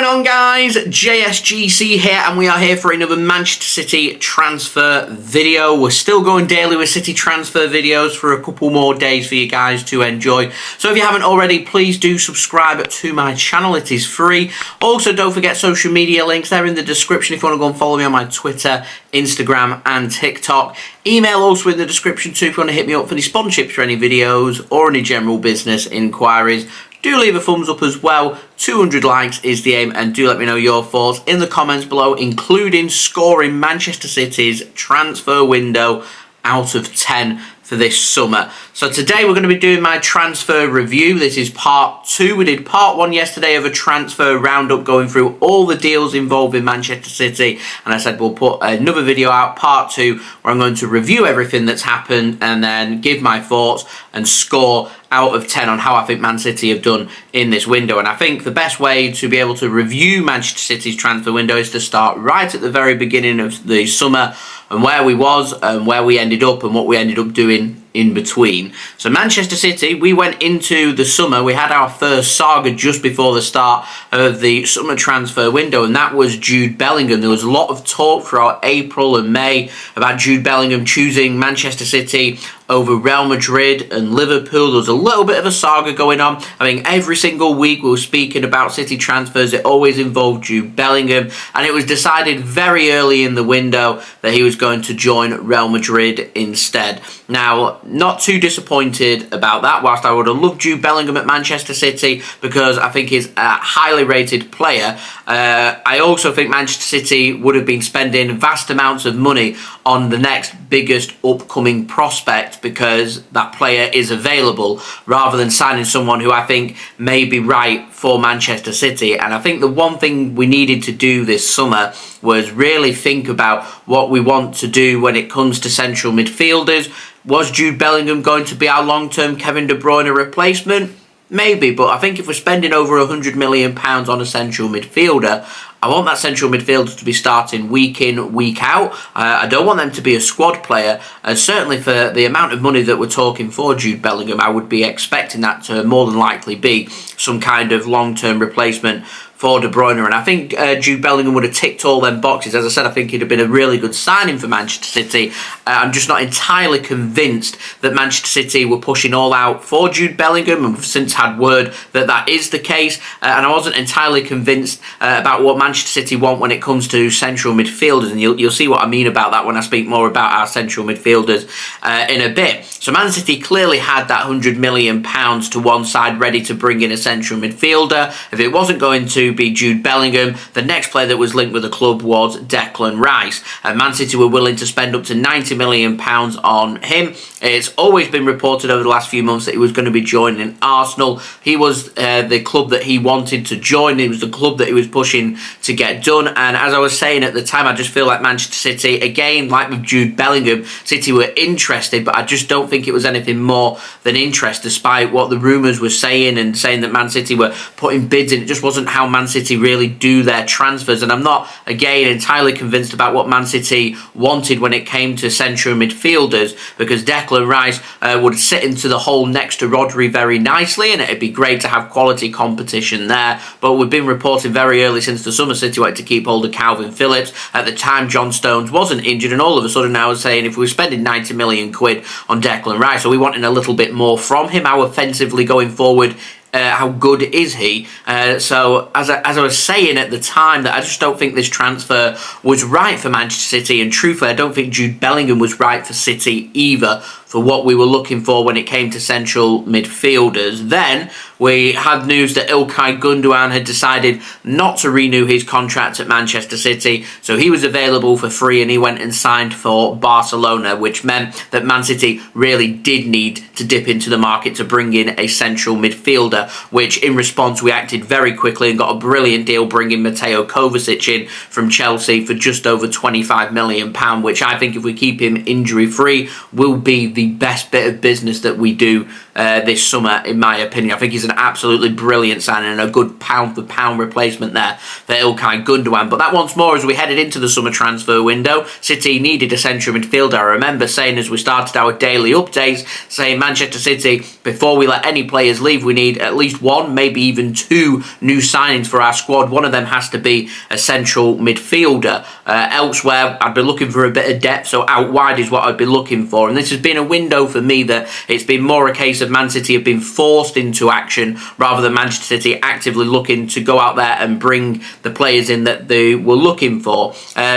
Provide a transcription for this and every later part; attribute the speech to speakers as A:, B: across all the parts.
A: going on, guys? JSGC here, and we are here for another Manchester City transfer video. We're still going daily with City transfer videos for a couple more days for you guys to enjoy. So if you haven't already, please do subscribe to my channel. It is free. Also, don't forget social media links. They're in the description if you want to go and follow me on my Twitter, Instagram and TikTok. Email also in the description too if you want to hit me up for any sponsorships for any videos or any general business inquiries. Do leave a thumbs up as well. 200 likes is the aim, and do let me know your thoughts in the comments below, including scoring Manchester City's transfer window out of 10 for this summer. So today we're going to be doing my transfer review. This is part 2. We did part 1 yesterday of a transfer roundup going through all the deals involved in Manchester City, and I said we'll put another video out, part 2, where I'm going to review everything that's happened and then give my thoughts and score out of 10 on how I think Man City have done in this window. And I think the best way to be able to review Manchester City's transfer window is to start right at the very beginning of the summer and where we was and where we ended up and what we ended up doing in between. So Manchester City, we went into the summer, we had our first saga just before the start of the summer transfer window, and that was Jude Bellingham. There was a lot of talk throughout April and May about Jude Bellingham choosing Manchester City over Real Madrid and Liverpool. There was a little bit of a saga going on. I mean, every single week we were speaking about City transfers. It always involved Jude Bellingham, and it was decided very early in the window that he was going to join Real Madrid instead. Now, not too disappointed about that, whilst I would have loved Jude Bellingham at Manchester City because I think he's a highly rated player. I also think Manchester City would have been spending vast amounts of money on the next biggest upcoming prospect because that player is available, rather than signing someone who I think may be right for Manchester City. And I think the one thing we needed to do this summer was really think about what we want to do when it comes to central midfielders. Was Jude Bellingham going to be our long-term Kevin De Bruyne replacement? Maybe, but I think if we're spending over £100 million on a central midfielder, I want that central midfielder to be starting week in, week out. I don't want them to be a squad player, and certainly for the amount of money that we're talking for Jude Bellingham, I would be expecting that to more than likely be some kind of long-term replacement for De Bruyne. And I think Jude Bellingham would have ticked all them boxes. As I said, I think he'd have been a really good signing for Manchester City. I'm just not entirely convinced that Manchester City were pushing all out for Jude Bellingham, and we've since had word that that is the case. And I wasn't entirely convinced about what Manchester City want when it comes to central midfielders, and you'll see what I mean about that when I speak more about our central midfielders in a bit. So Man City clearly had that £100 million to one side ready to bring in a central midfielder. If it wasn't going to be Jude Bellingham, the next player that was linked with the club was Declan Rice, and Man City were willing to spend up to £90 million on him. It's always been reported over the last few months that he was going to be joining Arsenal. He was the club that he wanted to join. It was the club that he was pushing to get done. And as I was saying at the time, I just feel like Manchester City, again, like with Jude Bellingham, City were interested, but I just don't think it was anything more than interest, despite what the rumours were saying and saying that Man City were putting bids in. It just wasn't how Man City really do their transfers, and I'm not, again, entirely convinced about what Man City wanted when it came to central midfielders, because Declan Rice would sit into the hole next to Rodri very nicely, and it'd be great to have quality competition there. But we've been reporting very early since the summer City wanted to keep hold of Calvin Phillips. At the time, John Stones wasn't injured, and all of a sudden I was saying if we were spending 90 million quid on Declan Rice, are we wanting a little bit more from him? How offensively going forward? How good is he? So as I was saying at the time, that I just don't think this transfer was right for Manchester City, and truthfully I don't think Jude Bellingham was right for City either, for what we were looking for when it came to central midfielders. Then we had news that Ilkay Gundogan had decided not to renew his contract at Manchester City, so he was available for free and he went and signed for Barcelona, which meant that Man City really did need to dip into the market to bring in a central midfielder, which in response we acted very quickly and got a brilliant deal bringing Mateo Kovacic in from Chelsea for just over £25 million, which I think if we keep him injury free will be the best bit of business that we do this summer, in my opinion. I think he's an absolutely brilliant signing and a good pound-for-pound replacement there for Ilkay Gundogan. But that once more, as we headed into the summer transfer window, City needed a central midfielder. I remember saying as we started our daily updates, saying Manchester City, before we let any players leave, we need at least one, maybe even two new signings for our squad. One of them has to be a central midfielder. Elsewhere, I'd be looking for a bit of depth, so out wide is what I'd be looking for. And this has been a window for me that it's been more a case of Man City have been forced into action rather than Manchester City actively looking to go out there and bring the players in that they were looking for.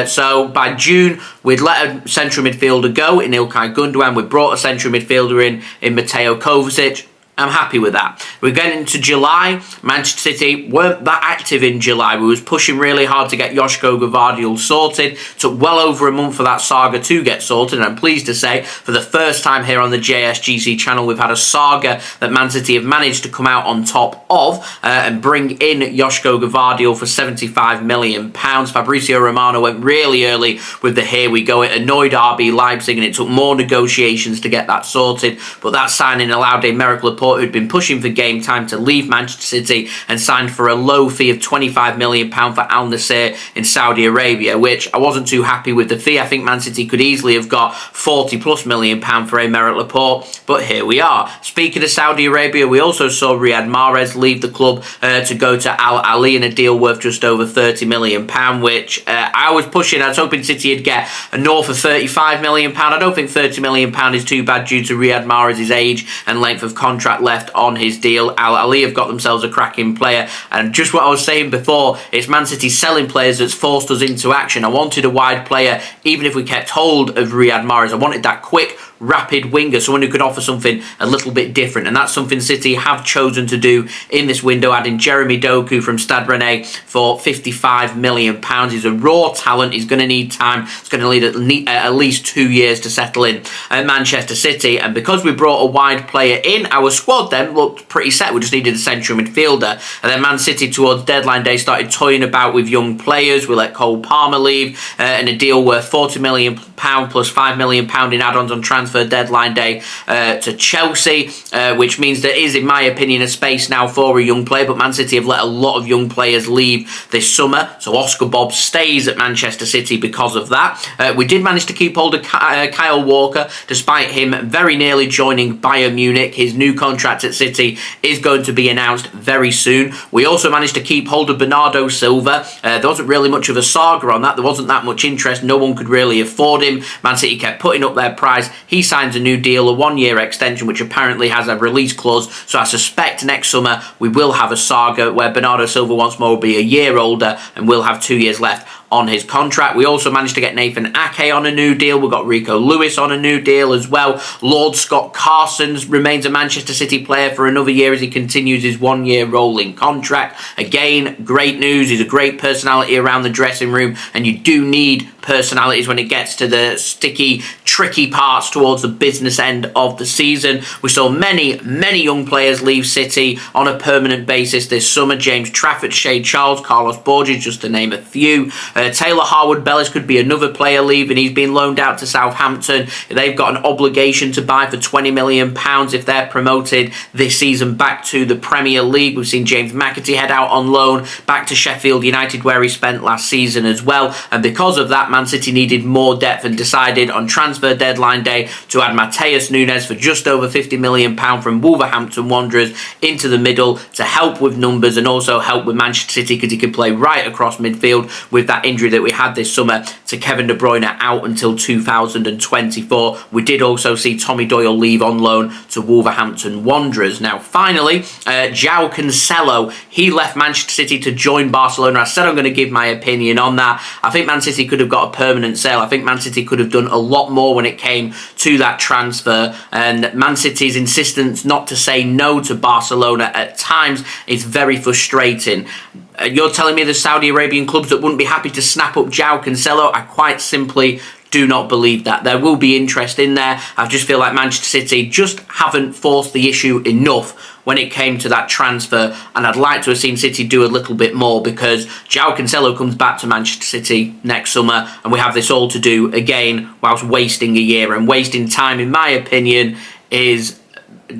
A: So by June, we'd let a central midfielder go in Ilkay Gundogan. We brought a central midfielder in Mateo Kovacic. I'm happy with that. We're getting into July. Manchester City weren't that active in July. We was pushing really hard to get Josko Gvardiol sorted. Took well over a month for that saga to get sorted. And I'm pleased to say, for the first time here on the JSGC channel, we've had a saga that Man City have managed to come out on top of and bring in Josko Gvardiol for £75 million. Fabrizio Romano went really early with the here we go. It annoyed RB Leipzig and it took more negotiations to get that sorted. But that signing allowed Aymeric Laporte, who'd been pushing for game time, to leave Manchester City and signed for a low fee of £25 million for Al Nassr in Saudi Arabia, which I wasn't too happy with the fee. I think Man City could easily have got £40+ million for Aymeric Laporte, but here we are. Speaking of Saudi Arabia, we also saw Riyad Mahrez leave the club to go to Al Ahly in a deal worth just over £30 million, which I was pushing. I was hoping City would get a north of £35 million. I don't think £30 million is too bad due to Riyad Mahrez's age and length of contract left on his deal. Al Ahly have got themselves a cracking player, and just what I was saying before, it's Man City selling players that's forced us into action. I wanted a wide player, even if we kept hold of Riyad Mahrez. I wanted that quick, rapid winger, someone who could offer something a little bit different, and that's something City have chosen to do in this window, adding Jeremy Doku from Stade Rennais for £55 million. He's a raw talent. He's going to need time. It's going to need at least 2 years to settle in at Manchester City, and because we brought a wide player in, our squad then looked pretty set. We just needed a central midfielder, and then Man City towards deadline day started toying about with young players. We let Cole Palmer leave and a deal worth £40 million plus £5 million in add-ons on transfer deadline day to Chelsea, which means there is, in my opinion, a space now for a young player, but Man City have let a lot of young players leave this summer, so Oscar Bob stays at Manchester City because of that. We did manage to keep hold of Kyle Walker, despite him very nearly joining Bayern Munich. His new contract at City is going to be announced very soon. We also managed to keep hold of Bernardo Silva. There wasn't really much of a saga on that. There wasn't that much interest. No one could really afford him. Man City kept putting up their price. He signs a new deal, a one-year extension, which apparently has a release clause. So I suspect next summer we will have a saga where Bernardo Silva once more will be a year older and will have 2 years left on his contract. We also managed to get Nathan Ake on a new deal. We got Rico Lewis on a new deal as well. Lord Scott Carson remains a Manchester City player for another year as he continues his 1 year rolling contract. Again, great news. He's a great personality around the dressing room, and you do need personalities when it gets to the sticky, tricky parts towards the business end of the season. We saw many young players leave City on a permanent basis this summer. James Trafford, Shea Charles, Carlos Borges, just to name a few. Taylor Harwood-Bellis could be another player leaving. He's been loaned out to Southampton. They've got an obligation to buy for £20 million if they're promoted this season back to the Premier League. We've seen James McAtee head out on loan back to Sheffield United, where he spent last season as well. And because of that, Man City needed more depth and decided on transfer deadline day to add Matheus Nunes for just over £50 million from Wolverhampton Wanderers into the middle to help with numbers and also help with Manchester City, because he could play right across midfield with that injury that we had this summer to Kevin De Bruyne out until 2024. We did also see Tommy Doyle leave on loan to Wolverhampton Wanderers. Now, finally, Joao Cancelo, he left Manchester City to join Barcelona. I said I'm going to give my opinion on that. I think Man City could have got a permanent sale. I think Man City could have done a lot more when it came to that transfer, and Man City's insistence not to say no to Barcelona at times is very frustrating. You're telling me there's Saudi Arabian clubs that wouldn't be happy to snap up Joao Cancelo? I quite simply do not believe that. There will be interest in there. I just feel like Manchester City just haven't forced the issue enough when it came to that transfer, and I'd like to have seen City do a little bit more, because Joao Cancelo comes back to Manchester City next summer and we have this all to do again whilst wasting a year, and wasting time, in my opinion, is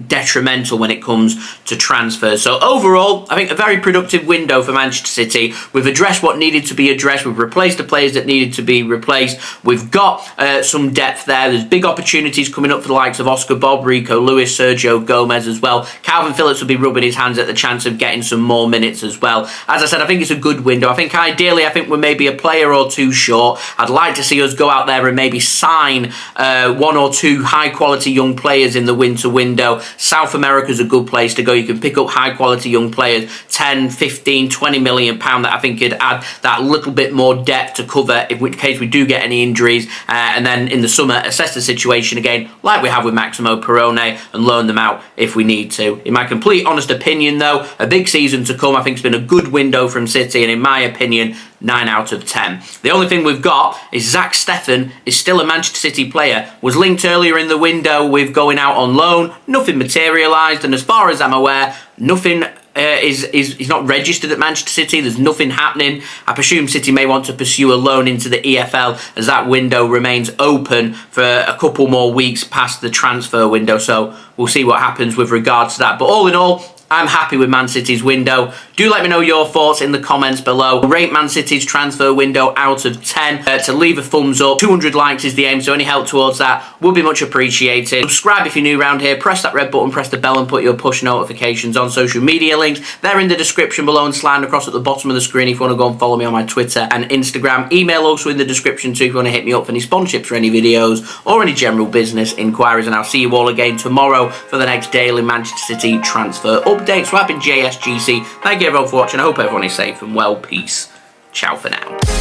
A: detrimental when it comes to transfers. So overall, I think a very productive window for Manchester City. We've addressed what needed to be addressed. We've replaced the players that needed to be replaced. We've got some depth there. There's big opportunities coming up for the likes of Oscar Bob, Rico Lewis, Sergio Gomez as well. Calvin Phillips will be rubbing his hands at the chance of getting some more minutes as well. As I said, I think it's a good window. I think ideally, we're maybe a player or two short. I'd like to see us go out there and maybe sign one or two high quality young players in the winter window. South America's a good place to go. You can pick up high quality young players, 10, 15, 20 million pound, that I think could add that little bit more depth to cover in which case we do get any injuries, and then in the summer assess the situation again like we have with Maximo Perrone and loan them out if we need to. In my complete honest opinion though, a big season to come. I think it's been a good window from City, and in my opinion, 9 out of 10. The only thing we've got is Zach Steffen is still a Manchester City player. Was linked earlier in the window with going out on loan. Nothing materialised, and as far as I'm aware, nothing is not registered at Manchester City. There's nothing happening. I presume City may want to pursue a loan into the EFL as that window remains open for a couple more weeks past the transfer window. So we'll see what happens with regards to that. But all in all, I'm happy with Man City's window. Do let me know your thoughts in the comments below. Rate Man City's transfer window out of 10. To leave a thumbs up. 200 likes is the aim, so any help towards that would be much appreciated. Subscribe if you're new around here. Press that red button, press the bell and put your push notifications on. Social media links, they're in the description below and sliding across at the bottom of the screen if you want to go and follow me on my Twitter and Instagram. Email also in the description too if you want to hit me up for any sponsorships or any videos or any general business inquiries. And I'll see you all again tomorrow for the next daily Manchester City transfer update. So I've been JSGC. Thank you everyone for watching. I hope everyone is safe and well. Peace. Ciao for now.